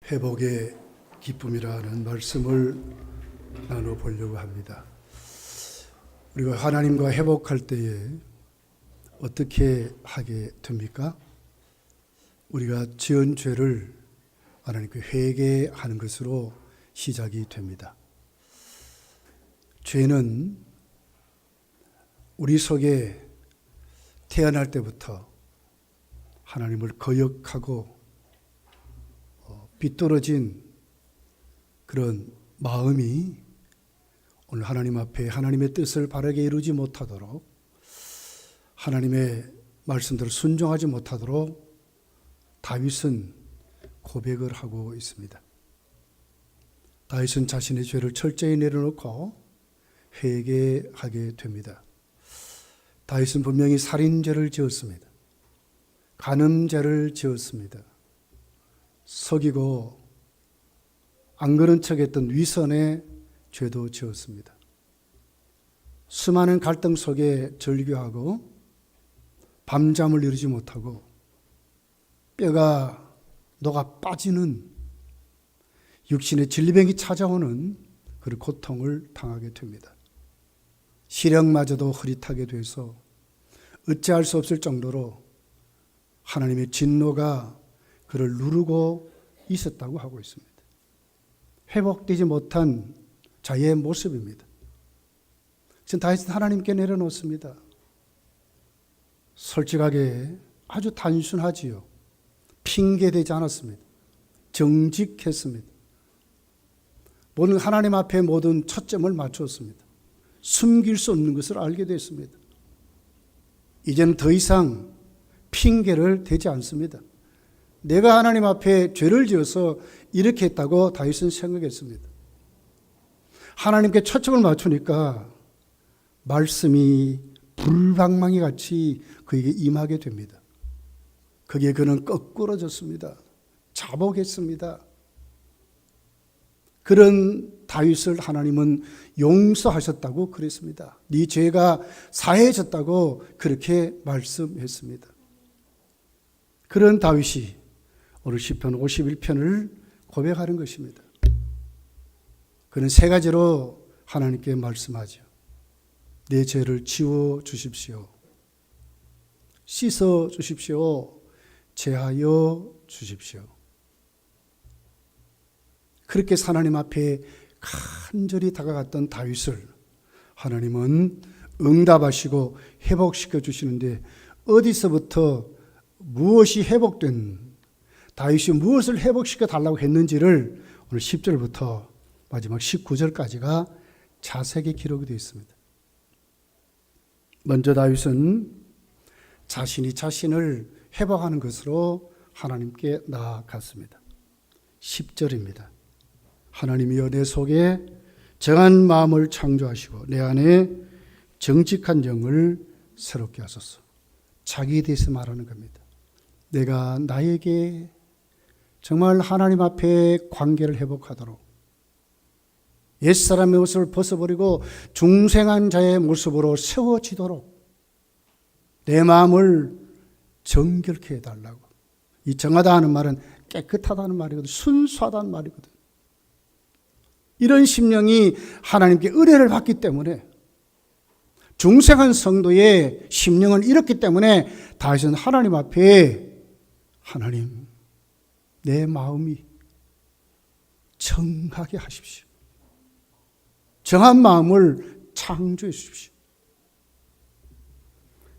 회복의 기쁨이라는 말씀을 나눠보려고 합니다. 우리가 하나님과 회복할 때에 어떻게 하게 됩니까? 우리가 지은 죄를 하나님께 회개하는 것으로 시작이 됩니다. 죄는 우리 속에 태어날 때부터 하나님을 거역하고 비뚤어진 그런 마음이 오늘 하나님 앞에 하나님의 뜻을 바르게 이루지 못하도록, 하나님의 말씀대로 순종하지 못하도록 다윗은 고백을 하고 있습니다. 다윗은 자신의 죄를 철저히 내려놓고 회개하게 됩니다. 다윗은 분명히 살인죄를 지었습니다. 간음죄를 지었습니다. 속이고 안 그런 척했던 위선의 죄도 지었습니다. 수많은 갈등 속에 절규하고 밤잠을 이루지 못하고 뼈가 녹아 빠지는 육신의 질병이 찾아오는 그런 고통을 당하게 됩니다. 시력마저도 흐릿하게 돼서 어찌할 수 없을 정도로 하나님의 진노가 그를 누르고 있었다고 하고 있습니다. 회복되지 못한 자의 모습입니다. 지금 다윗은 하나님께 내려놓습니다. 솔직하게 아주 단순하지요. 핑계대지 않았습니다. 정직했습니다. 모든 하나님 앞에 모든 초점을 맞추었습니다. 숨길 수 없는 것을 알게 됐습니다. 이제는 더 이상 핑계를 대지 않습니다. 내가 하나님 앞에 죄를 지어서 이렇게 했다고 다윗은 생각했습니다. 하나님께 초점을 맞추니까 말씀이 불방망이 같이 그에게 임하게 됩니다. 거기에 그는 거꾸러졌습니다. 자복했습니다. 그런 다윗을 하나님은 용서하셨다고 그랬습니다. 네 죄가 사해졌다고 그렇게 말씀했습니다. 그런 다윗이 오늘 시편 51편을 고백하는 것입니다. 그는 세 가지로 하나님께 말씀하죠. 내 죄를 지워 주십시오. 씻어 주십시오. 제하여 주십시오. 그렇게 하나님 앞에 간절히 다가갔던 다윗을 하나님은 응답하시고 회복시켜 주시는데, 어디서부터 무엇이 회복된, 다윗이 무엇을 회복시켜 달라고 했는지를 오늘 10절부터 마지막 19절까지가 자세하게 기록이 되어 있습니다. 먼저 다윗은 자신이 자신을 회복하는 것으로 하나님께 나아갔습니다. 10절입니다. 하나님이여 내 속에 정한 마음을 창조하시고 내 안에 정직한 영을 새롭게 하소서. 자기에 대해서 말하는 겁니다. 내가 나에게 정말 하나님 앞에 관계를 회복하도록, 옛사람의 옷을 벗어버리고 중생한 자의 모습으로 세워지도록 내 마음을 정결케 해달라고. 이 정하다 하는 말은 깨끗하다는 말이거든, 순수하다는 말이거든. 이런 심령이 하나님께 은혜를 받기 때문에, 중생한 성도의 심령은 이렇기 때문에 다윗은 하나님 앞에, 하나님 내 마음이 정하게 하십시오. 정한 마음을 창조해 주십시오.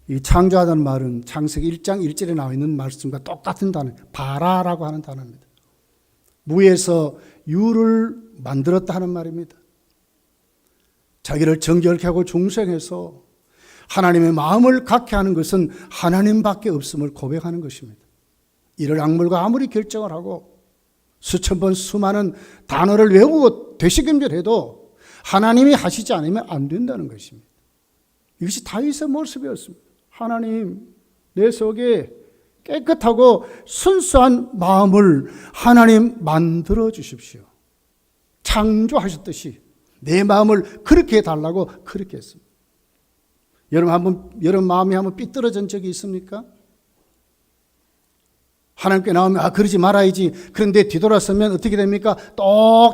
이 창조하다는 말은 창세기 1장 1절에 나와 있는 말씀과 똑같은 단어, 바라라고 하는 단어입니다. 무에서 유를 만들었다 하는 말입니다. 자기를 정결케 하고 중생해서 하나님의 마음을 갖게 하는 것은 하나님밖에 없음을 고백하는 것입니다. 이를 악물고 아무리 결정을 하고 수천 번 수많은 단어를 외우고 되새김질해도 하나님이 하시지 않으면 안 된다는 것입니다. 이것이 다윗의 모습이었습니다. 하나님, 내 속에 깨끗하고 순수한 마음을 하나님 만들어 주십시오. 창조하셨듯이 내 마음을 그렇게 해달라고 그렇게 했습니다. 여러분 마음이 한번 삐뚤어진 적이 있습니까? 하나님께 나오면 그러지 말아야지. 그런데 뒤돌아서면 어떻게 됩니까?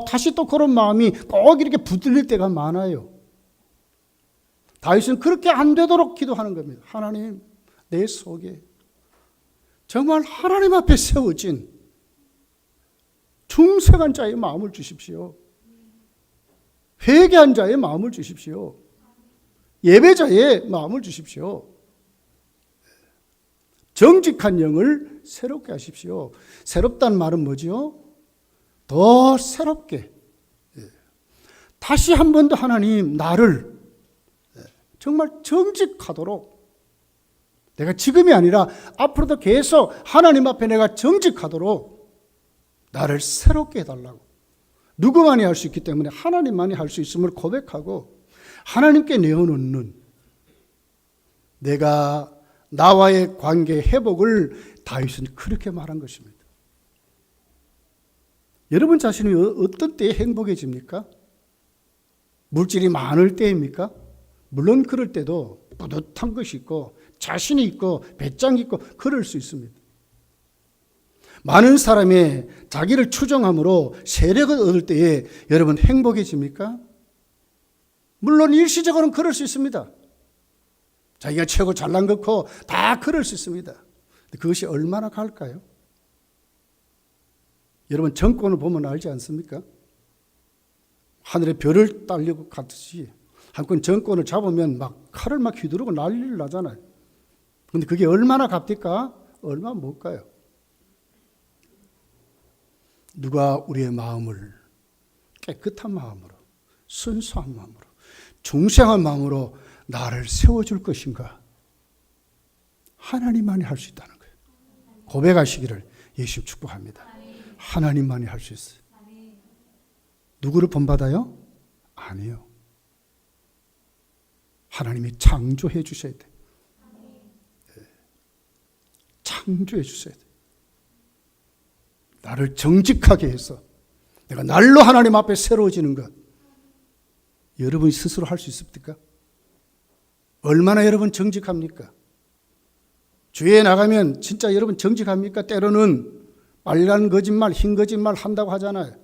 다시 그런 마음이 꼭 이렇게 붙들릴 때가 많아요. 다윗은 그렇게 안 되도록 기도하는 겁니다. 하나님, 내 속에 정말 하나님 앞에 세워진 중생한 자의 마음을 주십시오. 회개한 자의 마음을 주십시오. 예배자의 마음을 주십시오. 정직한 영을 새롭게 하십시오. 새롭다는 말은 뭐지요? 더 새롭게. 다시 한 번 더 하나님, 나를 정말 정직하도록, 내가 지금이 아니라 앞으로도 계속 하나님 앞에 내가 정직하도록 나를 새롭게 해달라고. 누구만이 할 수 있기 때문에 하나님만이 할 수 있음을 고백하고 하나님께 내어놓는, 내가 나와의 관계 회복을 다윗은 그렇게 말한 것입니다. 여러분 자신이 어떤 때에 행복해집니까? 물질이 많을 때입니까? 물론 그럴 때도 뿌듯한 것이 있고 자신이 있고 배짱이 있고 그럴 수 있습니다. 많은 사람이 자기를 추종함으로 세력을 얻을 때에 여러분 행복해집니까? 물론 일시적으로는 그럴 수 있습니다. 자기가 최고 잘난 것고 다 그럴 수 있습니다. 그것이 얼마나 갈까요? 여러분 정권을 보면 알지 않습니까? 하늘에 별을 딸려고 갔듯이 한번 정권을 잡으면 막 칼을 막 휘두르고 난리를 나잖아요. 그런데 그게 얼마나 값디까? 얼마 못 가요. 누가 우리의 마음을 깨끗한 마음으로, 순수한 마음으로, 중생한 마음으로 나를 세워줄 것인가? 하나님만이 할 수 있다는 거예요. 고백하시기를 예수 축복합니다. 하나님만이 할 수 있어요. 누구를 본받아요? 아니요. 하나님이 창조해 주셔야 돼요. 창조해 주셔야 돼요. 나를 정직하게 해서 내가 날로 하나님 앞에 새로워지는 것, 여러분이 스스로 할 수 있습니까? 얼마나 여러분 정직합니까? 주위에 나가면 진짜 여러분 정직합니까? 때로는 빨간 거짓말, 흰 거짓말 한다고 하잖아요.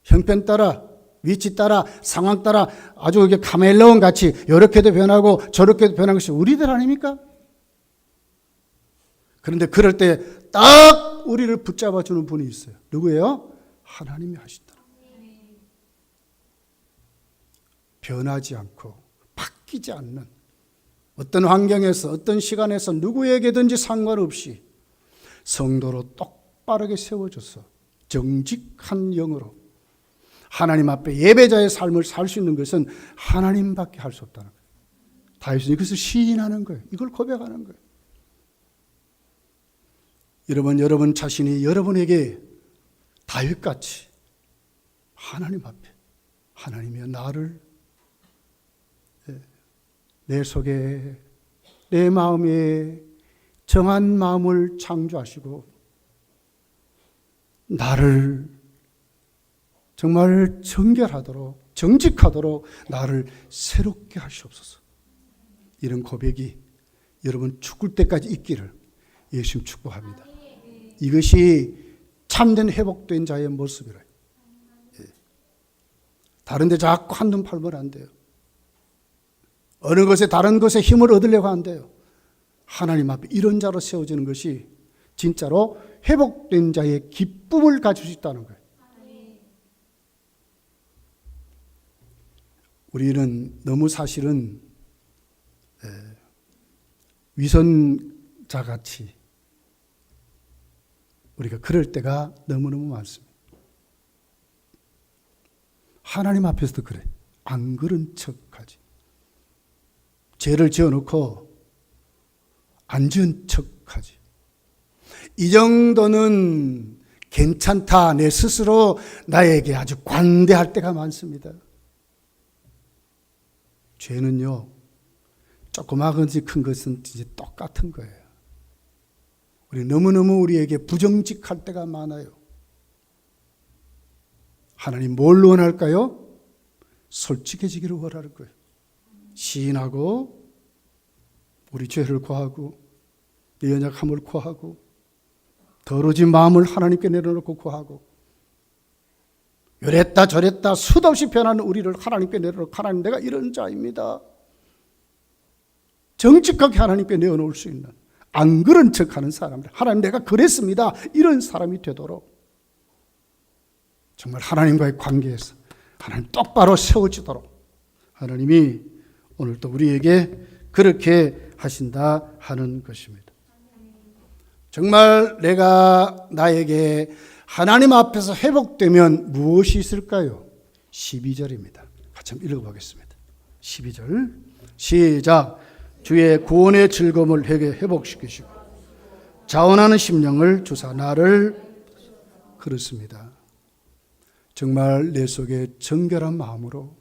형편 따라, 위치 따라, 상황 따라 아주 이게 카멜레온 같이 이렇게도 변하고 저렇게도 변한 것이 우리들 아닙니까? 그런데 그럴 때 딱 우리를 붙잡아 주는 분이 있어요. 누구예요? 하나님이 하신다. 변하지 않고 바뀌지 않는, 어떤 환경에서 어떤 시간에서 누구에게든지 상관없이 성도로 똑바르게 세워줘서 정직한 영으로 하나님 앞에 예배자의 삶을 살 수 있는 것은 하나님밖에 할 수 없다는 거예요. 다윗은 이것을 시인하는 거예요. 이걸 고백하는 거예요. 여러분 자신이 여러분에게 다윗같이 하나님 앞에, 하나님이여 나를 내 속에, 내 마음에 정한 마음을 창조하시고 나를 정말 정결하도록, 정직하도록 나를 새롭게 하시옵소서. 이런 고백이 여러분 죽을 때까지 있기를 예수님 축복합니다. 이것이 참된 회복된 자의 모습이래요. 다른 데 자꾸 한눈 팔면 안 돼요. 어느 것에 다른 것에 힘을 얻으려고 안 돼요. 하나님 앞에 이런 자로 세워지는 것이 진짜로 회복된 자의 기쁨을 가질 수 있다는 거예요. 우리는 너무 사실은 위선자같이 우리가 그럴 때가 너무너무 많습니다. 하나님 앞에서도 그래. 안 그런 척하지. 죄를 지어놓고 안 지은 척하지. 이 정도는 괜찮다. 내 스스로 나에게 아주 관대할 때가 많습니다. 죄는요, 조그마건지 큰 것은 이제 똑같은 거예요. 우리 너무너무 우리에게 부정직할 때가 많아요. 하나님 뭘 원할까요? 솔직해지기를 원하는 거예요. 시인하고 우리 죄를 고하고 내 연약함을 고하고 더러진 마음을 하나님께 내려놓고 구하고, 이랬다 저랬다 수도 없이 변하는 우리를 하나님께 내려놓고, 하나님 내가 이런 자입니다. 정직하게 하나님께 내어놓을 수 있는, 안 그런 척하는 사람들, 하나님 내가 그랬습니다, 이런 사람이 되도록 정말 하나님과의 관계에서 하나님 똑바로 세워지도록 하나님이 오늘도 우리에게 그렇게 하신다 하는 것입니다. 정말 내가 나에게 하나님 앞에서 회복되면 무엇이 있을까요? 12절입니다. 같이 한번 읽어보겠습니다. 12절 시작. 주의 구원의 즐거움을 내게 회복시키시고 자원하는 심령을 주사 나를. 그렇습니다. 정말 내 속에 정결한 마음으로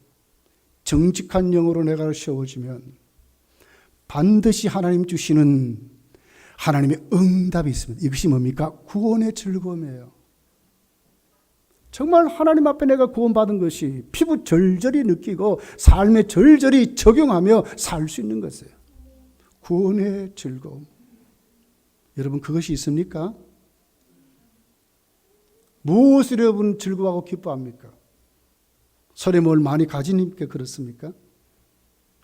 정직한 영으로 내가 세워지면 반드시 하나님 주시는 하나님의 응답이 있습니다. 이것이 뭡니까? 구원의 즐거움이에요. 정말 하나님 앞에 내가 구원받은 것이 피부 절절히 느끼고 삶에 절절히 적용하며 살 수 있는 것이에요. 구원의 즐거움. 여러분 그것이 있습니까? 무엇을 여러분 즐거워하고 기뻐합니까? 설에 뭘 많이 가지니까 그렇습니까?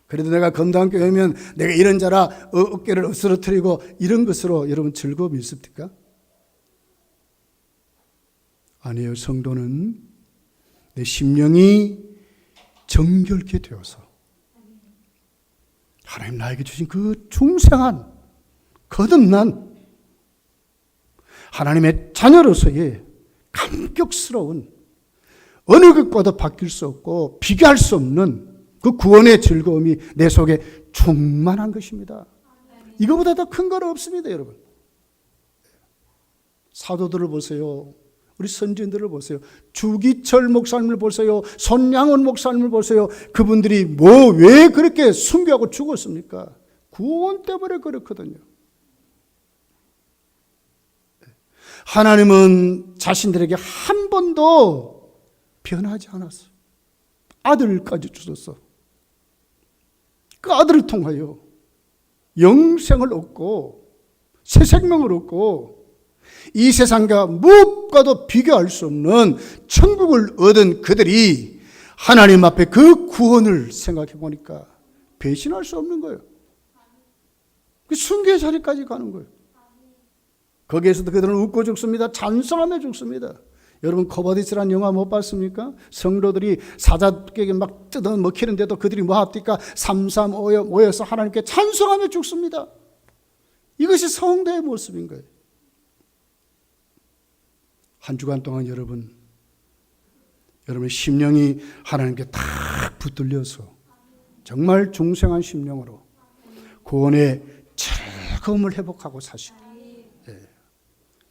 그래도 내가 건강하게 오면 내가 이런 자라 어깨를 으스러뜨리고 이런 것으로 여러분 즐거움이 있습니까? 아니에요. 성도는 내 심령이 정결케 되어서 하나님 나에게 주신 그 중생한 거듭난 하나님의 자녀로서의 감격스러운 어느 것과도 바뀔 수 없고 비교할 수 없는 그 구원의 즐거움이 내 속에 충만한 것입니다. 이거보다 더 큰 건 없습니다, 여러분. 사도들을 보세요. 우리 선진들을 보세요. 주기철 목사님을 보세요. 손양원 목사님을 보세요. 그분들이 왜 그렇게 순교하고 죽었습니까? 구원 때문에 그렇거든요. 하나님은 자신들에게 한 번도 변하지 않았어요. 아들까지 주셨어. 그 아들을 통하여 영생을 얻고 새 생명을 얻고 이 세상과 무엇과도 비교할 수 없는 천국을 얻은 그들이 하나님 앞에 그 구원을 생각해 보니까 배신할 수 없는 거예요. 그 순교의 자리까지 가는 거예요. 거기에서도 그들은 웃고 죽습니다. 찬송하며 죽습니다. 여러분 코바디스라는 영화 못 봤습니까? 성도들이 사자에게 막 뜯어 먹히는데도 그들이 뭐 합니까? 삼삼오오 모여서 하나님께 찬송하며 죽습니다. 이것이 성도의 모습인 거예요. 한 주간 동안 여러분의 심령이 하나님께 딱 붙들려서 정말 중생한 심령으로 구원의 즐거움을 회복하고 사시고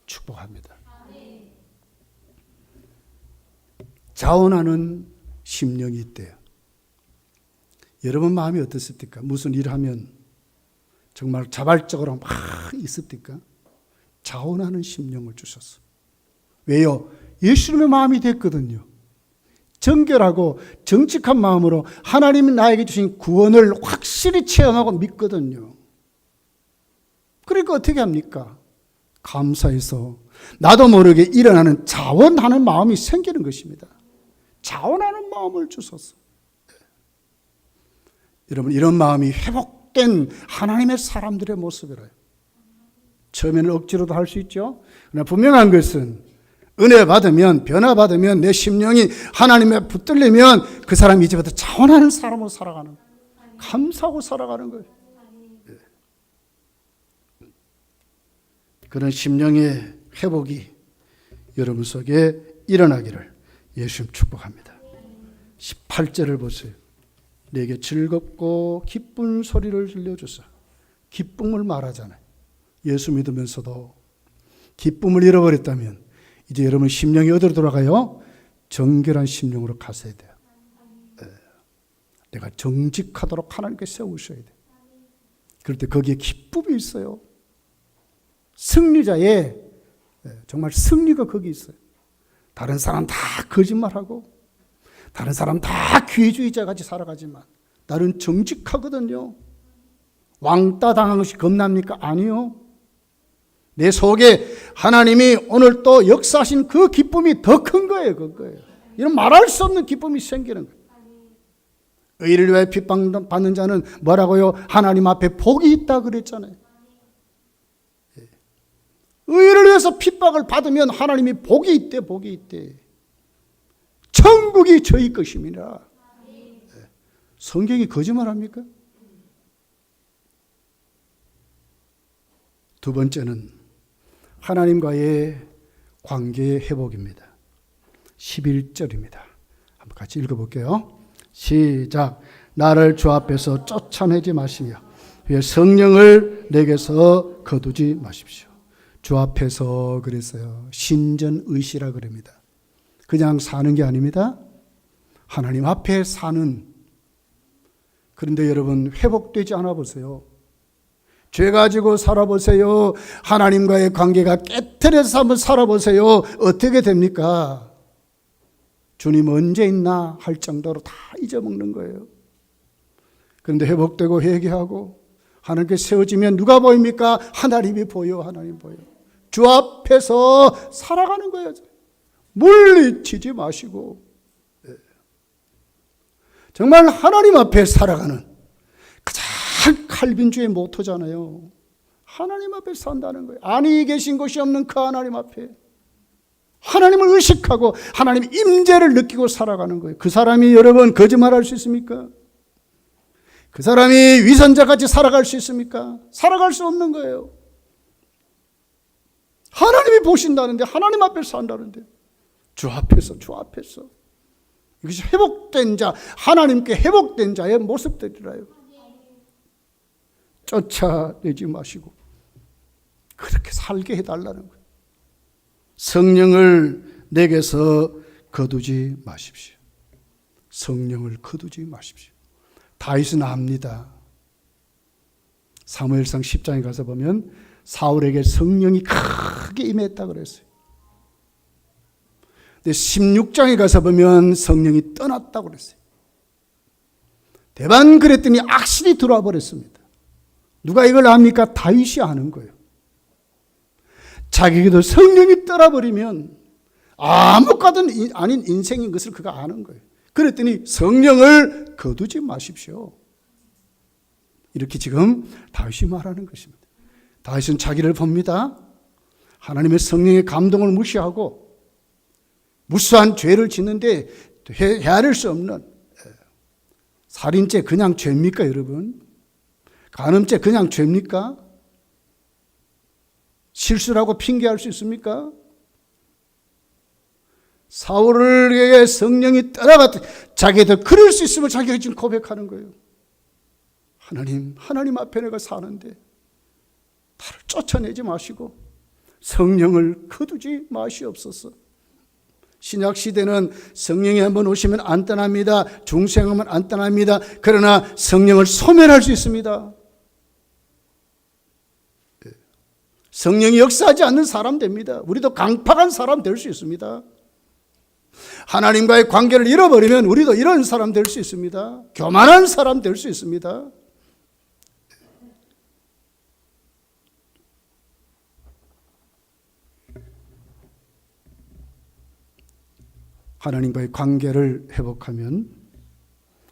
축복합니다. 자원하는 심령이 있대요. 여러분 마음이 어떻습니까? 무슨 일을 하면 정말 자발적으로 막 있습니까? 자원하는 심령을 주셨어. 왜요? 예수님의 마음이 됐거든요. 정결하고 정직한 마음으로 하나님이 나에게 주신 구원을 확실히 체험하고 믿거든요. 그러니까 어떻게 합니까? 감사해서 나도 모르게 일어나는 자원하는 마음이 생기는 것입니다. 자원하는 마음을 주소서. 여러분 이런 마음이 회복된 하나님의 사람들의 모습이라요. 처음에는 억지로도 할 수 있죠. 그러나 분명한 것은 은혜 받으면 변화받으면 내 심령이 하나님에 붙들리면 그 사람이 이제부터 자원하는 사람으로 살아가는 거예요. 감사하고 살아가는 거예요. 그런 심령의 회복이 여러분 속에 일어나기를 예수님 축복합니다. 18절을 보세요. 내게 즐겁고 기쁜 소리를 들려주소. 기쁨을 말하잖아요. 예수 믿으면서도 기쁨을 잃어버렸다면 이제 여러분 심령이 어디로 돌아가요? 정결한 심령으로 가셔야 돼요. 내가 정직하도록 하나님께 세우셔야 돼요. 그럴 때 거기에 기쁨이 있어요. 승리자의 정말 승리가 거기 있어요. 다른 사람 다 거짓말하고 다른 사람 다 기회주의자 같이 살아가지만 나는 정직하거든요. 왕따 당한 것이 겁납니까? 아니요. 내 속에 하나님이 오늘 또 역사하신 그 기쁨이 더 큰 거예요. 그거예요. 이런 말할 수 없는 기쁨이 생기는 거예요. 의를 위해 핍박받는 자는 뭐라고요? 하나님 앞에 복이 있다 그랬잖아요. 의를 위해서 핍박을 받으면 하나님이 복이 있대, 복이 있대. 천국이 저희 것임이라. 성경이 거짓말합니까? 두 번째는 하나님과의 관계의 회복입니다. 11절입니다. 한번 같이 읽어볼게요. 시작. 나를 주 앞에서 쫓아내지 마시며 위에 성령을 내게서 거두지 마십시오. 주 앞에서 그랬어요. 신전의시라 그럽니다. 그냥 사는 게 아닙니다. 하나님 앞에 사는. 그런데 여러분 회복되지 않아 보세요. 죄 가지고 살아보세요. 하나님과의 관계가 깨트려서 한번 살아보세요. 어떻게 됩니까? 주님 언제 있나 할 정도로 다 잊어먹는 거예요. 그런데 회복되고 회개하고 하나님께 세워지면 누가 보입니까? 하나님이 보여. 하나님 보여. 주 앞에서 살아가는 거예요. 물리치지 마시고 정말 하나님 앞에 살아가는 가장 칼빈주의 모토잖아요. 하나님 앞에 산다는 거예요. 아니 계신 곳이 없는 그 하나님 앞에 하나님을 의식하고 하나님 임재를 느끼고 살아가는 거예요. 그 사람이 여러분 거짓말할 수 있습니까? 그 사람이 위선자같이 살아갈 수 있습니까? 살아갈 수 없는 거예요. 하나님이 보신다는데 하나님 앞에 산다는데 주 앞에서 주 앞에서 이것이 회복된 자, 하나님께 회복된 자의 모습들이라요. 쫓아내지 마시고 그렇게 살게 해달라는 거예요. 성령을 내게서 거두지 마십시오. 성령을 거두지 마십시오. 다윗은 압니다. 사무엘상 10장에 가서 보면 사울에게 성령이 크게 임했다 그랬어요. 근데 16장에 가서 보면 성령이 떠났다고 그랬어요. 대반 그랬더니 악신이 들어와 버렸습니다. 누가 이걸 압니까? 다윗이 아는 거예요. 자기에게도 성령이 떠나버리면 아무것도 아닌 인생인 것을 그가 아는 거예요. 그랬더니 성령을 거두지 마십시오. 이렇게 지금 다윗이 말하는 것입니다. 다윗은 자기를 봅니다. 하나님의 성령의 감동을 무시하고 무수한 죄를 짓는데 헤아릴 수 없는 살인죄 그냥 죄입니까 여러분? 간음죄 그냥 죄입니까? 실수라고 핑계할 수 있습니까? 사울에게 성령이 떠나갔다. 자기도 그럴 수 있으면 자기가 지금 고백하는 거예요. 하나님 앞에 내가 사는데 나를 쫓아내지 마시고 성령을 거두지 마시옵소서. 신약 시대는 성령이 한번 오시면 안 떠납니다. 중생하면 안 떠납니다. 그러나 성령을 소멸할 수 있습니다. 성령이 역사하지 않는 사람 됩니다. 우리도 강팍한 사람 될 수 있습니다. 하나님과의 관계를 잃어버리면 우리도 이런 사람 될 수 있습니다. 교만한 사람 될 수 있습니다. 하나님과의 관계를 회복하면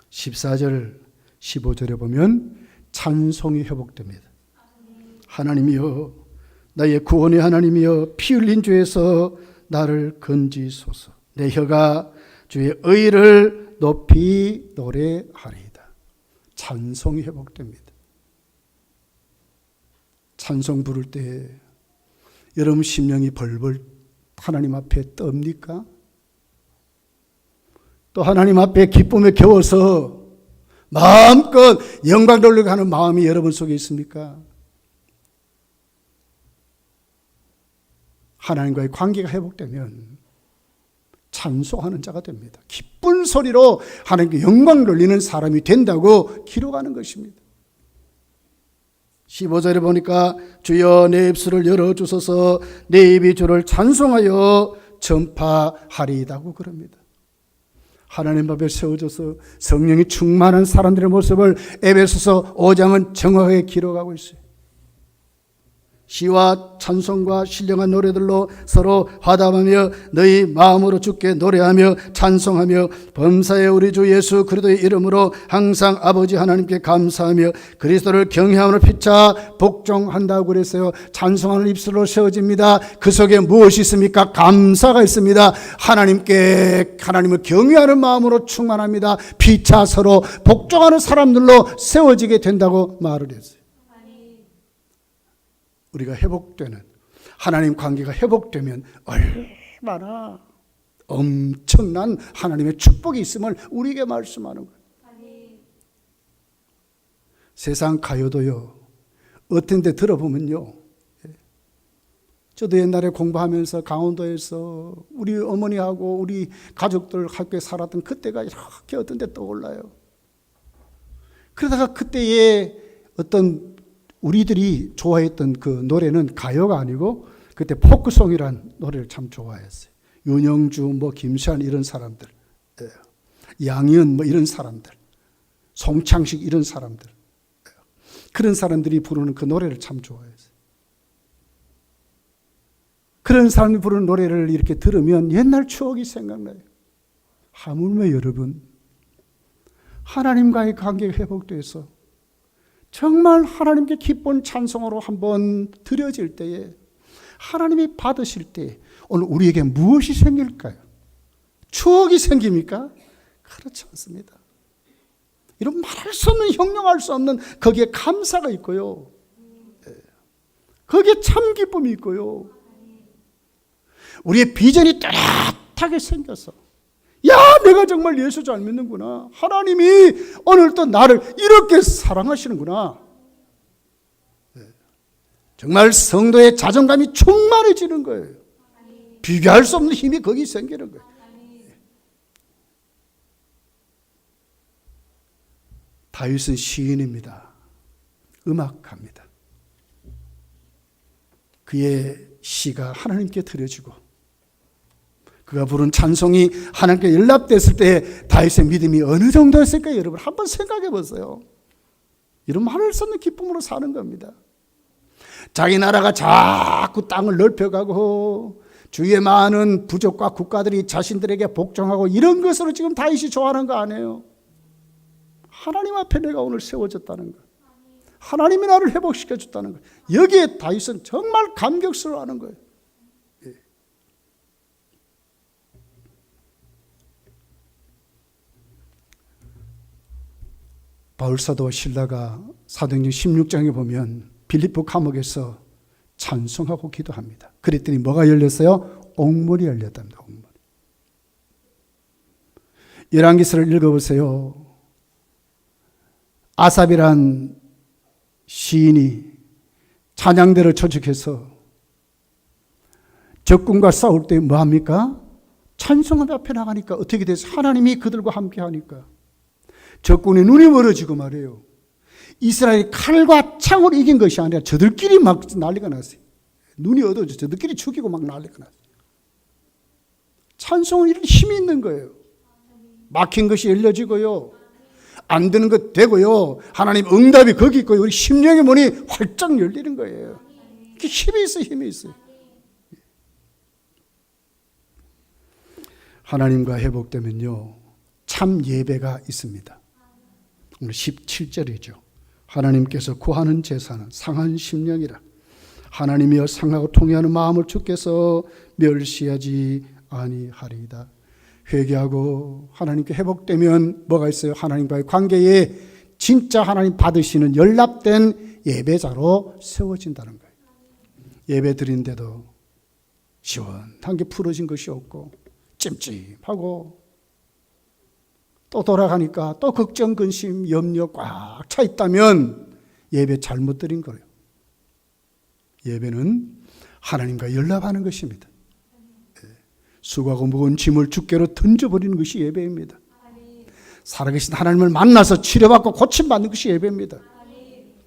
14절, 15절에 보면 찬송이 회복됩니다. 하나님이여 나의 구원의 하나님이여 피 흘린 죄에서 나를 건지소서. 내 혀가 주의 의를 높이 노래하리이다. 찬송이 회복됩니다. 찬송 부를 때 여러분 심령이 벌벌 하나님 앞에 떱니까? 또 하나님 앞에 기쁨에 겨워서 마음껏 영광 돌리고 하는 마음이 여러분 속에 있습니까? 하나님과의 관계가 회복되면 찬송하는 자가 됩니다. 기쁜 소리로 하나님께 영광 돌리는 사람이 된다고 기록하는 것입니다. 15절에 보니까 주여 내 입술을 열어주소서 내 입이 주를 찬송하여 전파하리이다고 그럽니다. 하나님 앞에 세워져서 성령이 충만한 사람들의 모습을 에베소서 5장은 정확하게 기록하고 있어요. 시와 찬송과 신령한 노래들로 서로 화답하며 너희 마음으로 주께 노래하며 찬송하며 범사의 우리 주 예수 그리스도의 이름으로 항상 아버지 하나님께 감사하며 그리스도를 경외함으로 피차 복종한다고 그랬어요. 찬송하는 입술로 세워집니다. 그 속에 무엇이 있습니까? 감사가 있습니다. 하나님을 경외하는 마음으로 충만합니다. 피차 서로 복종하는 사람들로 세워지게 된다고 말을 했어요. 우리가 회복되는 하나님 관계가 회복되면 얼마나 엄청난 하나님의 축복이 있음을 우리에게 말씀하는 거예요. 세상 가요도요, 어떤 데 들어보면요, 저도 옛날에 공부하면서 강원도에서 우리 어머니하고 우리 가족들 함께 살았던 그때가 이렇게 어떤 데 떠올라요. 그러다가 그때의 어떤 우리들이 좋아했던 그 노래는 가요가 아니고 그때 포크송이란 노래를 참 좋아했어요. 윤영주, 김수환 이런 사람들, 양희은 이런 사람들, 송창식 이런 사람들, 그런 사람들이 부르는 그 노래를 참 좋아했어요. 그런 사람이 부르는 노래를 이렇게 들으면 옛날 추억이 생각나요. 하물며 여러분, 하나님과의 관계가 회복돼서 정말 하나님께 기쁜 찬송으로 한번 드려질 때에 하나님이 받으실 때 오늘 우리에게 무엇이 생길까요? 추억이 생깁니까? 그렇지 않습니다. 이런 말할 수 없는, 형용할 수 없는 거기에 감사가 있고요. 거기에 참 기쁨이 있고요. 우리의 비전이 뚜렷하게 생겨서 야, 내가 정말 예수 잘 믿는구나. 하나님이 오늘도 나를 이렇게 사랑하시는구나. 정말 성도의 자존감이 충만해지는 거예요. 비교할 수 없는 힘이 거기 생기는 거예요. 다윗은 시인입니다. 음악가입니다. 그의 시가 하나님께 드려지고 그가 부른 찬송이 하나님께 연락됐을 때 다윗의 믿음이 어느 정도였을까요? 여러분 한번 생각해 보세요. 이런 말할 수 없는 기쁨으로 사는 겁니다. 자기 나라가 자꾸 땅을 넓혀가고 주위에 많은 부족과 국가들이 자신들에게 복종하고 이런 것으로 지금 다윗이 좋아하는 거 아니에요. 하나님 앞에 내가 오늘 세워졌다는 거, 하나님이 나를 회복시켜 줬다는 거, 여기에 다윗은 정말 감격스러워하는 거예요. 바울사도와 실라가 사도행전 16장에 보면 빌립보 감옥에서 찬송하고 기도합니다. 그랬더니 뭐가 열렸어요? 옥문이 열렸답니다. 옥문. 열왕기서를 읽어보세요. 아삽이란 시인이 찬양대를 조직해서 적군과 싸울 때 뭐합니까? 찬송하며 앞에 나가니까 어떻게 돼서 하나님이 그들과 함께 하니까 적군의 눈이 멀어지고 말이에요. 이스라엘이 칼과 창으로 이긴 것이 아니라 저들끼리 막 난리가 났어요. 눈이 어두워져 저들끼리 죽이고 막 난리가 났어요. 찬송은 이런 힘이 있는 거예요. 막힌 것이 열려지고요. 안 되는 것 되고요. 하나님 응답이 거기 있고요. 우리 심령의 문이 활짝 열리는 거예요. 그 힘이 있어요. 힘이 있어요. 하나님과 회복되면요, 참 예배가 있습니다. 오늘 17절이죠. 하나님께서 구하는 제사는 상한 심령이라 하나님이여 상하고 통회하는 마음을 주께서 멸시하지 아니하리이다. 회개하고 하나님께 회복되면 뭐가 있어요? 하나님과의 관계에 진짜 하나님 받으시는 연락된 예배자로 세워진다는 거예요. 예배 드린데도 시원한 게 풀어진 것이 없고 찜찜하고 또 돌아가니까 또 걱정, 근심, 염려 꽉 차 있다면 예배 잘못 드린 거예요. 예배는 하나님과 연락하는 것입니다. 수고하고 무거운 짐을 주께로 던져버리는 것이 예배입니다. 살아계신 하나님을 만나서 치료받고 고침받는 것이 예배입니다.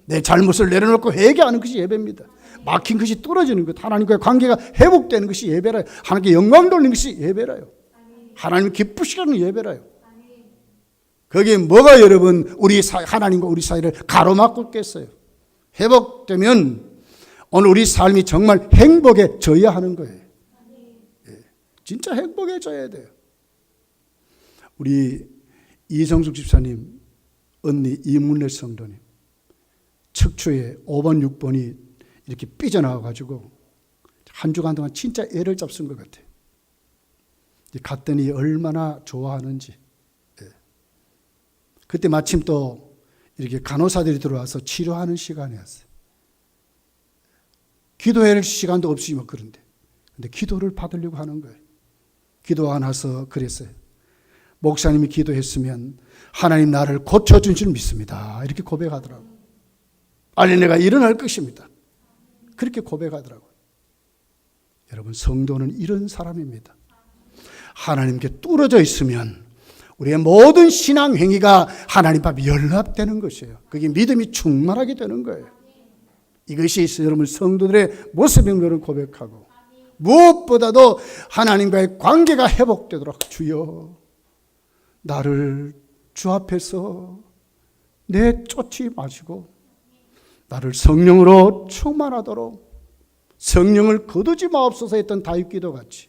내 잘못을 내려놓고 회개하는 것이 예배입니다. 막힌 것이 뚫어지는 것, 하나님과의 관계가 회복되는 것이 예배라요. 하나님께 영광 돌리는 것이 예배라요. 하나님을 기쁘시게 하는 예배라요. 거기에 뭐가 여러분 하나님과 우리 사이를 가로막고 있겠어요? 회복되면 오늘 우리 삶이 정말 행복해져야 하는 거예요. 진짜 행복해져야 돼요. 우리 이성숙 집사님 언니 이문래 성도님 척추에 5번 6번이 이렇게 삐져나와가지고 한 주간 동안 진짜 애를 잡순 것 같아요. 갔더니 얼마나 좋아하는지. 그때 마침 또 이렇게 간호사들이 들어와서 치료하는 시간이었어요. 기도할 시간도 없이 뭐 그런데. 근데 기도를 받으려고 하는 거예요. 기도하고 나서 그랬어요. 목사님이 기도했으면 하나님 나를 고쳐준 줄 믿습니다. 이렇게 고백하더라고요. 빨리 내가 일어날 것입니다. 그렇게 고백하더라고요. 여러분, 성도는 이런 사람입니다. 하나님께 뚫어져 있으면 우리의 모든 신앙 행위가 하나님 앞에 연합되는 것이에요. 그게 믿음이 충만하게 되는 거예요. 이것이 여러분 성도들의 모습인 것을 고백하고 무엇보다도 하나님과의 관계가 회복되도록 주여 나를 주 앞에서 내쫓지 마시고 나를 성령으로 충만하도록 성령을 거두지 마옵소서 했던 다윗 기도 같이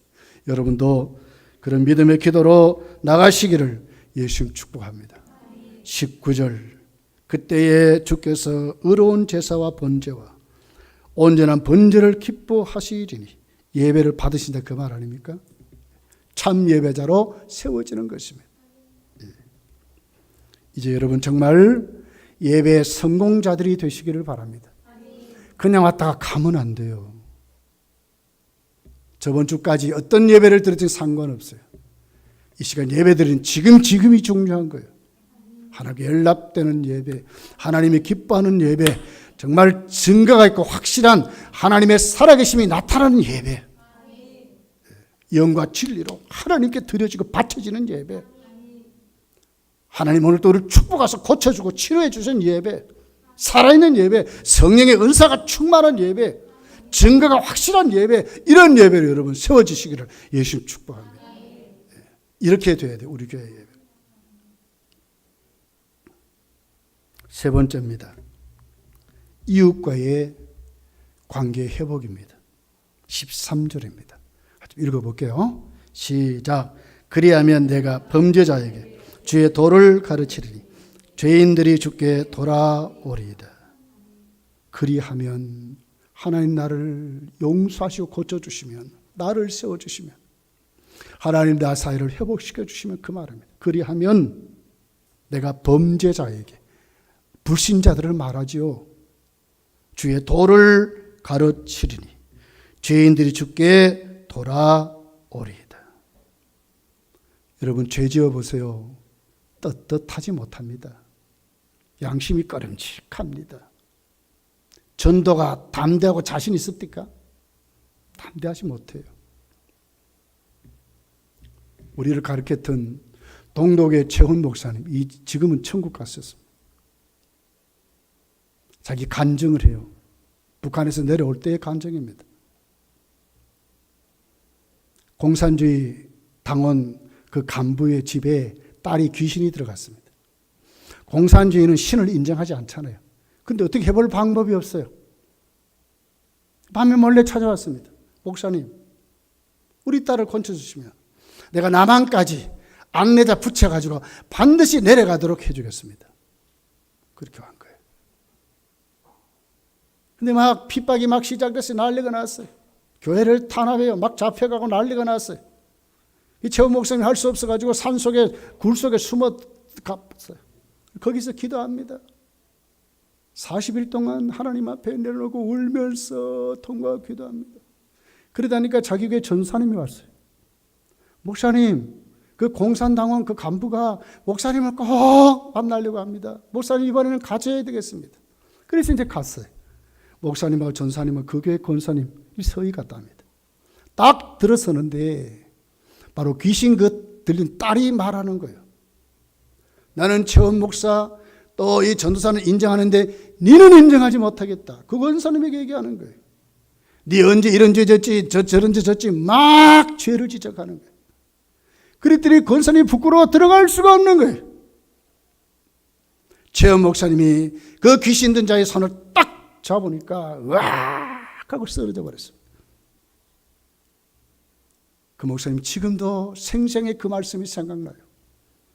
여러분도 그런 믿음의 기도로 나가시기를 예수님 축복합니다. 19절 그때에 주께서 의로운 제사와 번제와 온전한 번제를 기뻐하시리니 예배를 받으신다 그 말 아닙니까? 참 예배자로 세워지는 것입니다. 이제 여러분 정말 예배의 성공자들이 되시기를 바랍니다. 그냥 왔다가 가면 안 돼요. 저번 주까지 어떤 예배를 드렸든 상관없어요. 이 시간 예배 드리는 지금이 중요한 거예요. 하나님께 연락되는 예배, 하나님이 기뻐하는 예배, 정말 증거가 있고 확실한 하나님의 살아계심이 나타나는 예배, 영과 진리로 하나님께 드려지고 바쳐지는 예배, 하나님 오늘 또 우리를 축복하셔서 고쳐주고 치료해 주신 예배, 살아있는 예배, 성령의 은사가 충만한 예배, 증거가 확실한 예배, 이런 예배로 여러분 세워지시기를 예수님 축복합니다. 이렇게 돼야 돼요, 우리 교회 예배. 세 번째입니다. 이웃과의 관계 회복입니다. 13절입니다. 읽어볼게요. 시작. 그리하면 내가 범죄자에게 주의 도를 가르치리니 죄인들이 주께 돌아오리이다. 그리하면 하나님 나를 용서하시고 고쳐주시면, 나를 세워주시면, 하나님 나 사이를 회복시켜 주시면 그 말입니다. 그리하면 내가 범죄자에게, 불신자들을 말하지요. 주의 도를 가르치리니 죄인들이 주께 돌아오리이다. 여러분 죄 지어 보세요. 떳떳하지 못합니다. 양심이 꺼림칙합니다. 전도가 담대하고 자신 있습니까? 담대하지 못해요. 우리를 가르쳤던 동독의 최훈 목사님, 지금은 천국 갔었습니다. 자기 간증을 해요. 북한에서 내려올 때의 간증입니다. 공산주의 당원 그 간부의 집에 딸이 귀신이 들어갔습니다. 공산주의는 신을 인정하지 않잖아요. 근데 어떻게 해볼 방법이 없어요. 밤에 몰래 찾아왔습니다. 목사님, 우리 딸을 건져주시면 내가 남한까지 안내자 붙여가지고 반드시 내려가도록 해주겠습니다. 그렇게 한 거예요. 근데 막 핍박이 막 시작돼서 난리가 났어요. 교회를 탄압해요. 막 잡혀가고 난리가 났어요. 이 최훈 목사님이 할 수 없어가지고 산속에 굴 속에 숨어 갔어요. 거기서 기도합니다. 40일 동안 하나님 앞에 내려놓고 울면서 통과하고 기도합니다. 그러다니까 자기 교회 전사님이 왔어요. 목사님, 그 공산당원 그 간부가 목사님을 꼭 만나려고 합니다. 목사님 이번에는 가져야 되겠습니다. 그래서 이제 갔어요. 목사님하고 전사님은 그 교회 권사님이 서희 갔답니다. 딱 들어서는데 바로 귀신 그 들린 딸이 말하는 거예요. 나는 최원 목사 또 이 전도사는 인정하는데 니는 인정하지 못하겠다. 그 권사님에게 얘기하는 거예요. 니 언제 이런 죄 졌지 저런 죄 졌지 막 죄를 지적하는 거예요. 그랬더니 권사님이 부끄러워 들어갈 수가 없는 거예요. 최원 목사님이 그 귀신 든 자의 손을 딱 잡으니까 와 하고 쓰러져 버렸습니다. 그 목사님 지금도 생생히 그 말씀이 생각나요.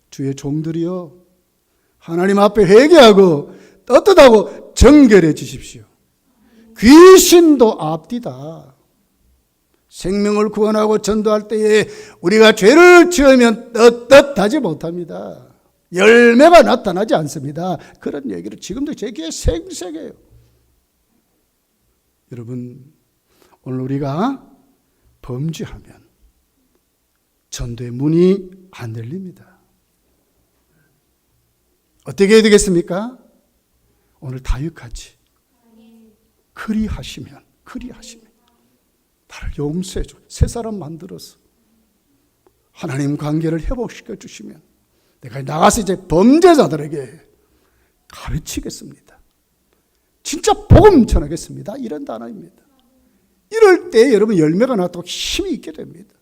주의 종들이여 하나님 앞에 회개하고 떳떳하고 정결해 주십시오. 귀신도 앞디다. 생명을 구원하고 전도할 때에 우리가 죄를 지으면 떳떳하지 못합니다. 열매가 나타나지 않습니다. 그런 얘기를 지금도 제 귀에 생생해요. 여러분, 오늘 우리가 범죄하면 전도의 문이 안 열립니다. 어떻게 해야 되겠습니까? 오늘 다윗같이 그리하시면 나를 용서해 줘. 새 사람 만들어서 하나님 관계를 회복시켜 주시면 내가 나가서 이제 범죄자들에게 가르치겠습니다. 진짜 복음 전하겠습니다. 이런 단어입니다. 이럴 때 여러분 열매가 나도 힘이 있게 됩니다.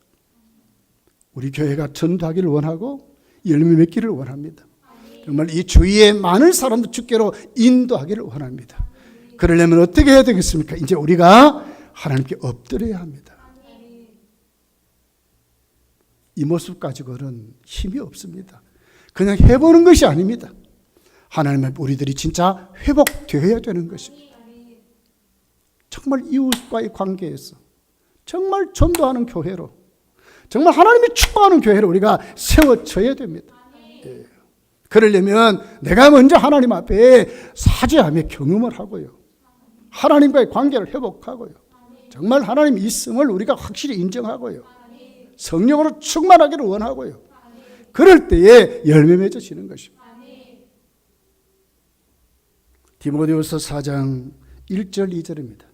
우리 교회가 전도하기를 원하고 열매 맺기를 원합니다. 정말 이 주위에 많은 사람들 주께로 인도하기를 원합니다. 그러려면 어떻게 해야 되겠습니까? 이제 우리가 하나님께 엎드려야 합니다. 이 모습 가지고는 힘이 없습니다. 그냥 해보는 것이 아닙니다. 하나님의 우리들이 진짜 회복되어야 되는 것입니다. 정말 이웃과의 관계에서 정말 전도하는 교회로 정말 하나님이 축복하는 교회로 우리가 세워져야 됩니다. 예. 그러려면 내가 먼저 하나님 앞에 사죄하며 경험을 하고요. 하나님과의 관계를 회복하고요. 정말 하나님 있음을 우리가 확실히 인정하고요. 성령으로 충만하기를 원하고요. 그럴 때에 열매 맺어지는 것입니다. 디모데후서 4장 1절 2절입니다.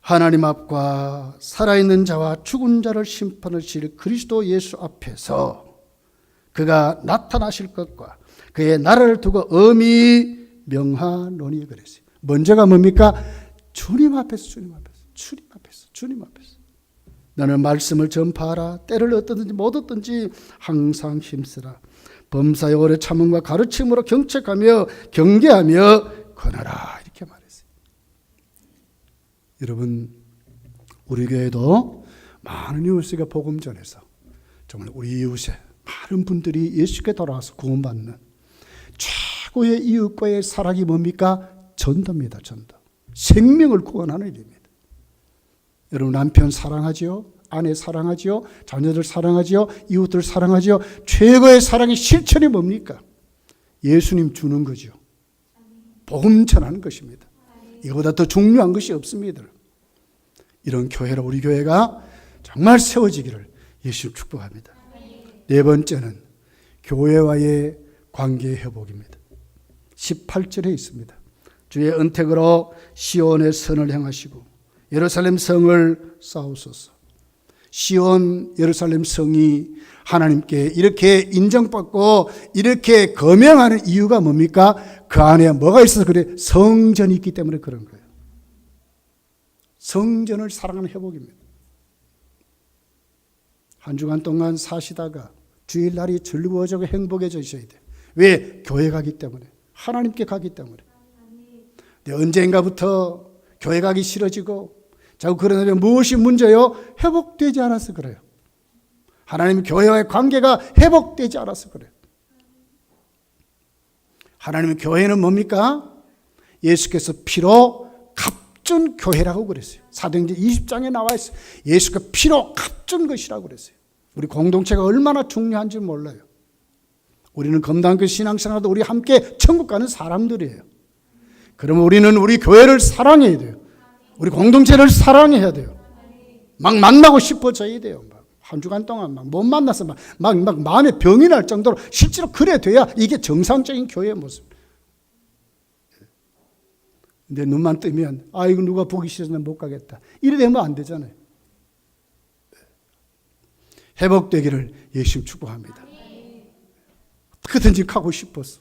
하나님 앞과 살아있는 자와 죽은 자를 심판하실 그리스도 예수 앞에서 그가 나타나실 것과 그의 나라를 두고 엄히 명하노니 그랬어요. 먼저가 뭡니까? 주님 앞에서 너는 말씀을 전파하라. 때를 얻든지 못 얻든지 항상 힘쓰라. 범사에 오래 참음과 가르침으로 경책하며 경계하며 권하라. 이렇게 말했어요. 여러분, 우리 교회도 많은 이웃에게 복음 전해서 정말 우리 이웃에 많은 분들이 예수께 돌아와서 구원받는 최고의 이웃과의 사랑이 뭡니까? 전도입니다. 전도. 생명을 구원하는 일입니다. 여러분, 남편 사랑하지요? 아내 사랑하지요? 자녀들 사랑하지요? 이웃들 사랑하지요? 최고의 사랑의 실천이 뭡니까? 예수님 주는 거죠. 복음 전하는 것입니다. 이거보다 더 중요한 것이 없습니다. 이런 교회로 우리 교회가 정말 세워지기를 예수 축복합니다. 네 번째는 교회와의 관계 회복입니다. 18절에 있습니다. 주의 은택으로 시온의 선을 행하시고 예루살렘 성을 쌓으소서. 시온 예루살렘 성이 하나님께 이렇게 인정받고 이렇게 거명하는 이유가 뭡니까? 그 안에 뭐가 있어서 그래? 성전이 있기 때문에 그런 거예요. 성전을 사랑하는 회복입니다. 한 주간 동안 사시다가 주일날이 즐거워지고 행복해져야 돼요. 왜? 교회 가기 때문에, 하나님께 가기 때문에. 근데 언젠가부터 교회 가기 싫어지고 자꾸 그러면 무엇이 문제요? 회복되지 않아서 그래요. 하나님 교회와의 관계가 회복되지 않아서 그래요. 하나님의 교회는 뭡니까? 예수께서 피로 값준 교회라고 그랬어요. 사도행전 20장에 나와 있어요. 예수가 피로 값준 것이라고 그랬어요. 우리 공동체가 얼마나 중요한지 몰라요. 우리는 검단교 신앙생활도 우리 함께 천국 가는 사람들이에요. 그러면 우리는 우리 교회를 사랑해야 돼요. 우리 공동체를 사랑해야 돼요. 막 만나고 싶어져야 돼요. 한 주간 동안 막 못 만나서 막 마음에 병이 날 정도로 실제로 그래 돼야 이게 정상적인 교회의 모습. 근데 눈만 뜨면 이거 누가 보기 싫어서 못 가겠다. 이래 되면 안 되잖아요. 회복되기를 예수 축복합니다. 어떻게든지 가고 싶어서,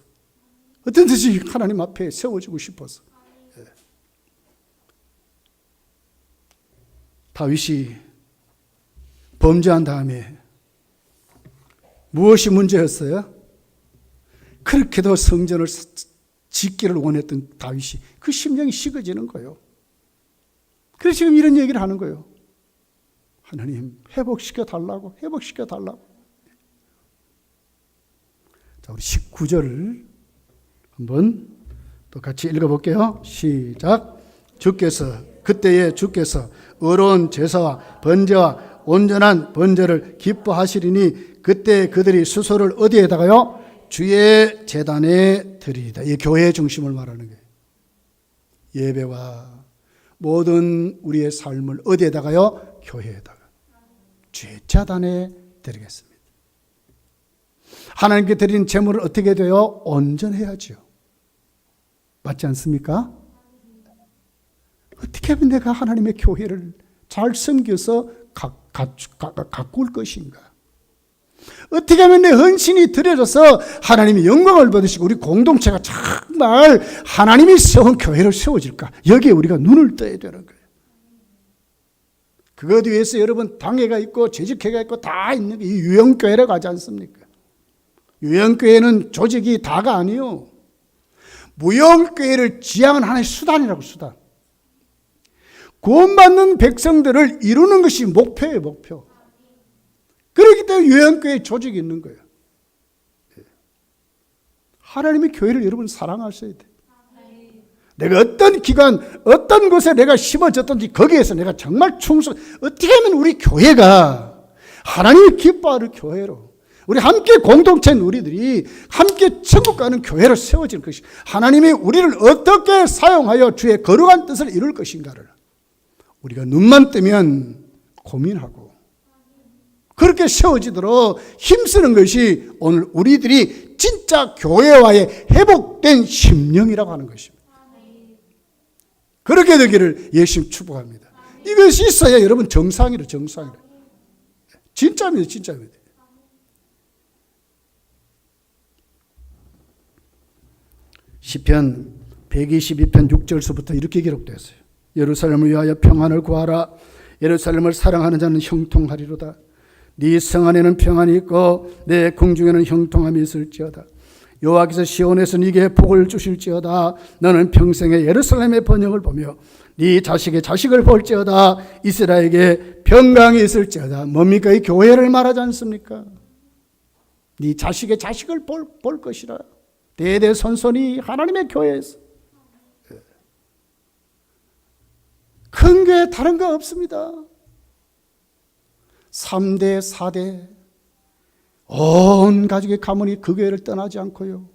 어떻게든지 하나님 앞에 세워지고 싶어서. 다윗이 범죄한 다음에 무엇이 문제였어요? 그렇게도 성전을 짓기를 원했던 다윗이 그 심령이 식어지는 거예요. 그래서 지금 이런 얘기를 하는 거예요. 하나님 회복시켜 달라고, 회복시켜 달라고. 자, 우리 19절을 한번 또 같이 읽어볼게요. 시작. 그때에 주께서 의로운 제사와 번제와 온전한 번제를 기뻐하시리니 그때 그들이 수소를 어디에다가요? 주의 제단에 드리리다. 이 교회의 중심을 말하는 거예요. 예배와 모든 우리의 삶을 어디에다가요? 교회에다가. 주의 제단에 드리겠습니다. 하나님께 드린 제물을 어떻게 돼요? 온전해야죠. 맞지 않습니까? 어떻게 하면 내가 하나님의 교회를 잘 섬겨서 가꿀 것인가? 어떻게 하면 내 헌신이 드려져서 하나님이 영광을 받으시고 우리 공동체가 정말 하나님이 세운 교회를 세워질까? 여기에 우리가 눈을 떠야 되는 거예요. 그것 위해서 여러분 당회가 있고 재직회가 있고 다 있는 게 이 유형교회라고 하지 않습니까? 유형교회는 조직이 다가 아니요. 무형교회를 지향하는 하나의 수단이라고, 수단. 구원받는 백성들을 이루는 것이 목표예요, 목표. 그렇기 때문에 유형교회 조직이 있는 거예요. 하나님의 교회를 여러분 사랑하셔야 돼요. 내가 어떤 기관, 어떤 곳에 내가 심어졌든지 거기에서 내가 정말 충성, 어떻게 하면 우리 교회가 하나님이 기뻐하는 교회로, 우리 함께 공동체인 우리들이 함께 천국 가는 교회로 세워질 것이, 하나님이 우리를 어떻게 사용하여 주의 거룩한 뜻을 이룰 것인가를 우리가 눈만 뜨면 고민하고 그렇게 세워지도록 힘쓰는 것이 오늘 우리들이 진짜 교회와의 회복된 심령이라고 하는 것입니다. 그렇게 되기를 예수님 축복합니다. 이것이 있어야 여러분 정상이라, 정상이라. 진짜입니다, 진짜입니다. 시편 122편 6절서부터 이렇게 기록되었어요. 예루살렘을 위하여 평안을 구하라. 예루살렘을 사랑하는 자는 형통하리로다. 네 성 안에는 평안이 있고 내 궁중에는 형통함이 있을지어다. 여호와께서 시온에서 네게 복을 주실지어다. 너는 평생에 예루살렘의 번영을 보며 네 자식의 자식을 볼지어다. 이스라엘에게 평강이 있을지어다. 뭡니까? 이 교회를 말하지 않습니까? 네 자식의 자식을 볼 것이라. 대대손손이 하나님의 교회에서. 큰 교회 다른 거 없습니다. 3대 4대 온 가족의 가문이 그 교회를 떠나지 않고요,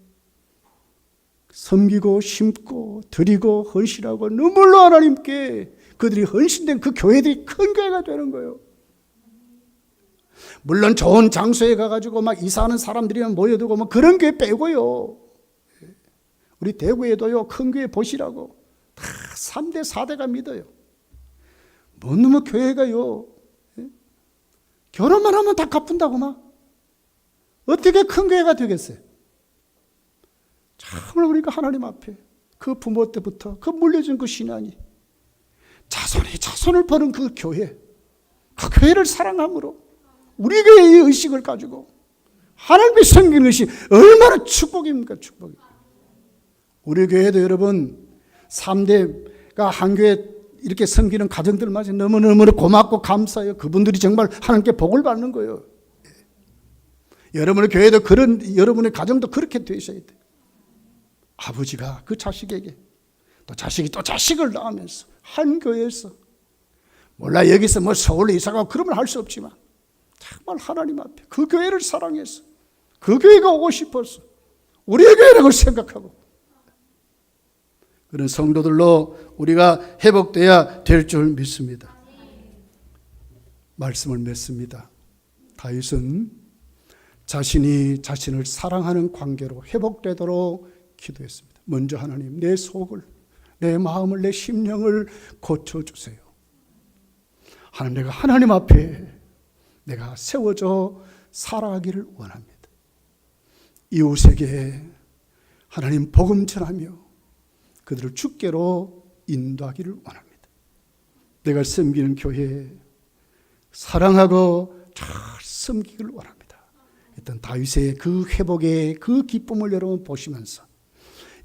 섬기고 심고 드리고 헌신하고 눈물로 하나님께 그들이 헌신된 그 교회들이 큰 교회가 되는 거예요. 물론 좋은 장소에 가가지고 막 이사하는 사람들이 모여두고 뭐 그런 교회 빼고요, 우리 대구에도요 큰 교회 보시라고 다 3대 4대가 믿어요. 뭐 너무 교회가요 결혼만 하면 다 갚은다고 막 어떻게 큰 교회가 되겠어요? 정말 우리가 하나님 앞에 그 부모 때부터 그 물려준 그 신앙이 자손이 자손을 버는 그 교회, 그 교회를 사랑함으로 우리 교회의 의식을 가지고 하나님의 섬기는 것이 얼마나 축복입니까? 축복입니다. 우리 교회도 여러분 3대가 한 교회 이렇게 섬기는 가정들마저 너무너무 고맙고 감사해요. 그분들이 정말 하나님께 복을 받는 거예요. 여러분의 교회도 그런, 여러분의 가정도 그렇게 되셔야 돼요. 아버지가 그 자식에게 또 자식이 또 자식을 낳으면서 한 교회에서, 몰라 여기서 뭐 서울로 이사가고 그러면 할 수 없지만 정말 하나님 앞에 그 교회를 사랑해서 그 교회가 오고 싶어서 우리의 교회라고 생각하고 그런 성도들로 우리가 회복돼야 될 줄 믿습니다. 말씀을 맺습니다. 다윗은 자신이 자신을 사랑하는 관계로 회복되도록 기도했습니다. 먼저 하나님, 내 속을, 내 마음을, 내 심령을 고쳐주세요. 하나님, 내가 하나님 앞에 내가 세워져 살아가기를 원합니다. 이웃에게 하나님 복음 전하며 그들을 주께로 인도하기를 원합니다. 내가 섬기는 교회에 사랑하고 잘 섬기기를 원합니다. 일단 다윗의 그 회복의 그 기쁨을 여러분 보시면서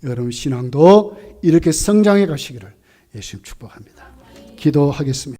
여러분 신앙도 이렇게 성장해 가시기를 예수님 축복합니다. 기도하겠습니다.